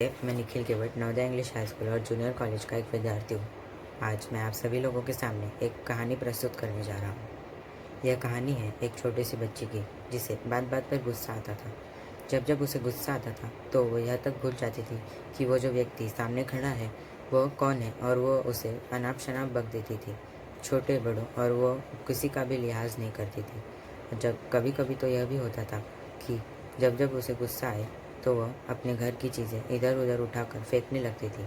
मैं निखिल केवट Navodaya English high school और junior college का एक विद्यार्थी हूँ। आज मैं आप सभी लोगों के सामने एक कहानी प्रस्तुत करने जा रहा हूँ। यह कहानी है एक छोटी सी बच्ची की, जिसे बात बात पर गुस्सा आता था। जब जब उसे गुस्सा आता था तो वो यह तक भूल जाती थी कि वो जो व्यक्ति सामने खड़ा है वो कौन है, और वो उसे अनाप शनाप बक देती थी, छोटे बड़ों, और वो किसी का भी लिहाज नहीं करती थी। जब कभी कभी तो यह भी होता था कि जब जब उसे गुस्सा आए तो वह अपने घर की चीज़ें इधर उधर उठाकर फेंकने लगती थी।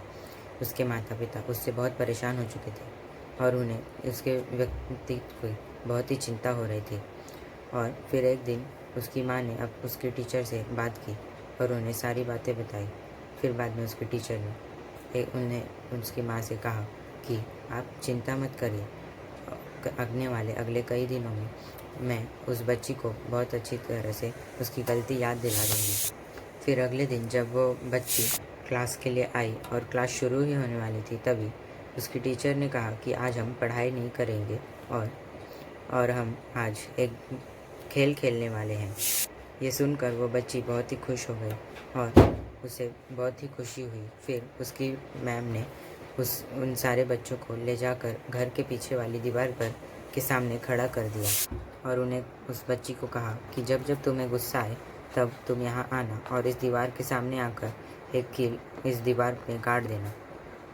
उसके माता पिता उससे बहुत परेशान हो चुके थे और उन्हें उसके व्यक्तित्व की बहुत ही चिंता हो रही थी। और फिर एक दिन उसकी माँ ने अब उसके टीचर से बात की और उन्हें सारी बातें बताई। फिर बाद में उसके टीचर ने उन्हें उसकी माँ से कहा कि आप चिंता मत करिए, आने वाले अगले कई दिनों में मैं उस बच्ची को बहुत अच्छी तरह से उसकी गलती याद दिला दूँगी। फिर अगले दिन जब वो बच्ची क्लास के लिए आई और क्लास शुरू ही होने वाली थी, तभी उसकी टीचर ने कहा कि आज हम पढ़ाई नहीं करेंगे और हम आज एक खेल खेलने वाले हैं। ये सुनकर वो बच्ची बहुत ही खुश हो गई और उसे बहुत ही खुशी हुई। फिर उसकी मैम ने उन सारे बच्चों को ले जाकर घर के पीछे वाली दीवार पर के सामने खड़ा कर दिया और उन्हें उस बच्ची को कहा कि जब जब तुम्हें गुस्सा आए तब तुम यहाँ आना और इस दीवार के सामने आकर एक कील इस दीवार पे गाड़ देना।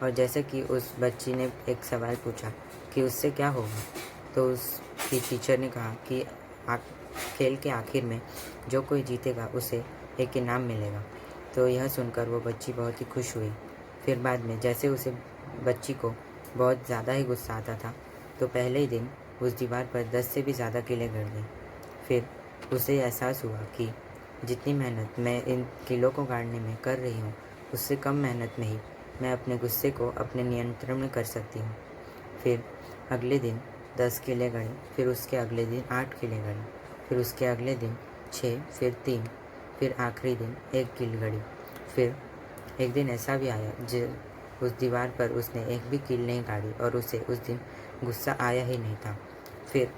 और जैसे कि उस बच्ची ने एक सवाल पूछा कि उससे क्या होगा, तो उसकी टीचर ने कहा कि खेल के आखिर में जो कोई जीतेगा उसे एक इनाम मिलेगा। तो यह सुनकर वो बच्ची बहुत ही खुश हुई। फिर बाद में जैसे उसे बच्ची को बहुत ज़्यादा ही गुस्सा आता था, तो पहले ही दिन उस दीवार पर 10 से भी ज़्यादा कीलें गड़ गईं। फिर उसे एहसास हुआ कि जितनी मेहनत मैं इन कीलों को गाड़ने में कर रही हूँ, उससे कम मेहनत में ही मैं अपने गुस्से को अपने नियंत्रण में कर सकती हूँ। फिर अगले दिन 10 कीलें गड़ी, फिर उसके अगले दिन 8 कीलें गड़ी, फिर उसके अगले दिन 6, फिर 3, फिर आखिरी दिन 1 कील गड़ी। फिर एक दिन ऐसा भी आया उस दीवार पर उसने एक भी कील नहीं गाड़ी और उसे उस दिन गुस्सा आया ही नहीं था। फिर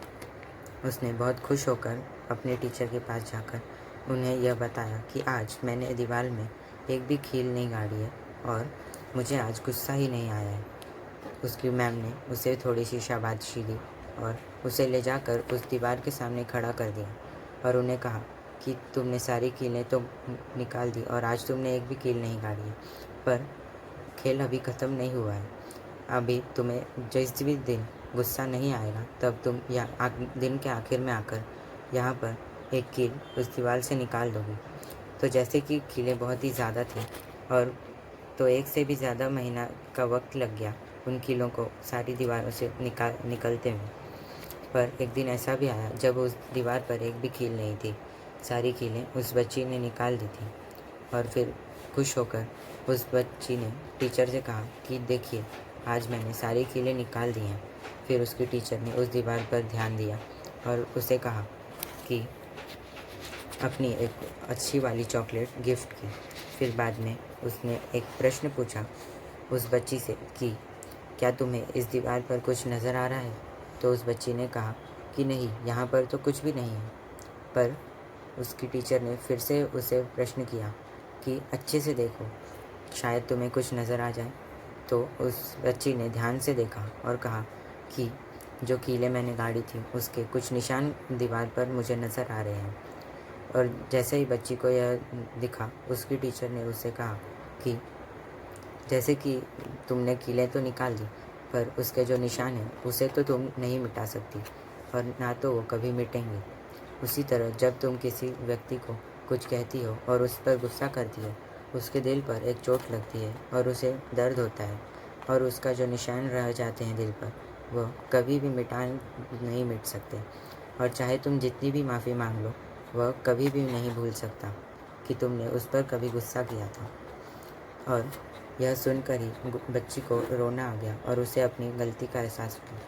उसने बहुत खुश होकर अपने टीचर के पास जाकर उन्हें यह बताया कि आज मैंने दीवार में एक भी कील नहीं गाड़ी है और मुझे आज गुस्सा ही नहीं आया है। उसकी मैम ने उसे थोड़ी सी शाबाशी दी और उसे ले जाकर उस दीवार के सामने खड़ा कर दिया और उन्हें कहा कि तुमने सारी कीलें तो निकाल दी और आज तुमने एक भी कील नहीं गाड़ी है, पर खेल अभी ख़त्म नहीं हुआ है। अभी तुम्हें जिस भी दिन गुस्सा नहीं आएगा तब तुम दिन के आखिर में आकर यहाँ पर एक कील उस दीवार से निकाल दोगी। तो जैसे कि कीलें बहुत ही ज़्यादा थी और तो 1 से भी ज़्यादा महीना का वक्त लग गया उन कीलों को सारी दीवारों से निकलते में। पर एक दिन ऐसा भी आया जब उस दीवार पर एक भी कील नहीं थी। सारी कीलें उस बच्ची ने निकाल दी थी और फिर खुश होकर उस बच्ची ने टीचर से कहा कि देखिए, आज मैंने सारी कीलें निकाल दी हैं। फिर उसकी टीचर ने उस दीवार पर ध्यान दिया और उसे कहा कि अपनी एक अच्छी वाली चॉकलेट गिफ्ट की। फिर बाद में उसने एक प्रश्न पूछा उस बच्ची से कि क्या तुम्हें इस दीवार पर कुछ नज़र आ रहा है? तो उस बच्ची ने कहा कि नहीं, यहाँ पर तो कुछ भी नहीं है। पर उसकी टीचर ने फिर से उसे प्रश्न किया कि अच्छे से देखो, शायद तुम्हें कुछ नज़र आ जाए। तो उस बच्ची ने ध्यान से देखा और कहा कि जो कीलें मैंने गाड़ी थी उसके कुछ निशान दीवार पर मुझे नज़र आ रहे हैं। और जैसे ही बच्ची को यह दिखा, उसकी टीचर ने उससे कहा कि जैसे कि तुमने कीलें तो निकाल दी, पर उसके जो निशान हैं उसे तो तुम नहीं मिटा सकती और ना तो वो कभी मिटेंगे। उसी तरह जब तुम किसी व्यक्ति को कुछ कहती हो और उस पर गुस्सा करती हो, उसके दिल पर एक चोट लगती है और उसे दर्द होता है और उसका जो निशान रह जाते हैं दिल पर, वह कभी भी नहीं मिट सकते। और चाहे तुम जितनी भी माफ़ी मांग लो, वह कभी भी नहीं भूल सकता कि तुमने उस पर कभी गुस्सा किया था। और यह सुनकर ही बच्ची को रोना आ गया और उसे अपनी गलती का एहसास हुआ।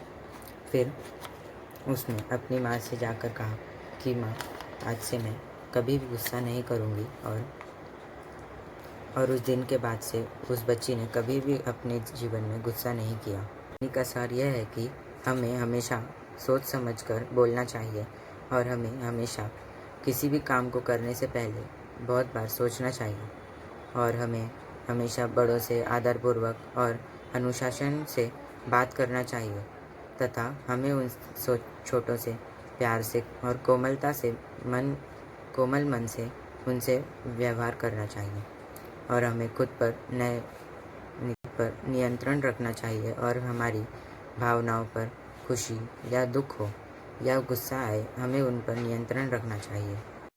फिर उसने अपनी माँ से जाकर कहा कि माँ, आज से मैं कभी भी गुस्सा नहीं करूँगी। और उस दिन के बाद से उस बच्ची ने कभी भी अपने जीवन में गुस्सा नहीं किया। कहानी का सार यह है कि हमें हमेशा सोच समझकर बोलना चाहिए और हमें हमेशा किसी भी काम को करने से पहले बहुत बार सोचना चाहिए और हमें हमेशा बड़ों से आदरपूर्वक और अनुशासन से बात करना चाहिए तथा हमें उन छोटों से प्यार से और कोमल मन से उनसे व्यवहार करना चाहिए और हमें खुद पर नियंत्रण रखना चाहिए और हमारी भावनाओं पर खुशी या दुख हो या गुस्सा आए, हमें उन पर नियंत्रण रखना चाहिए।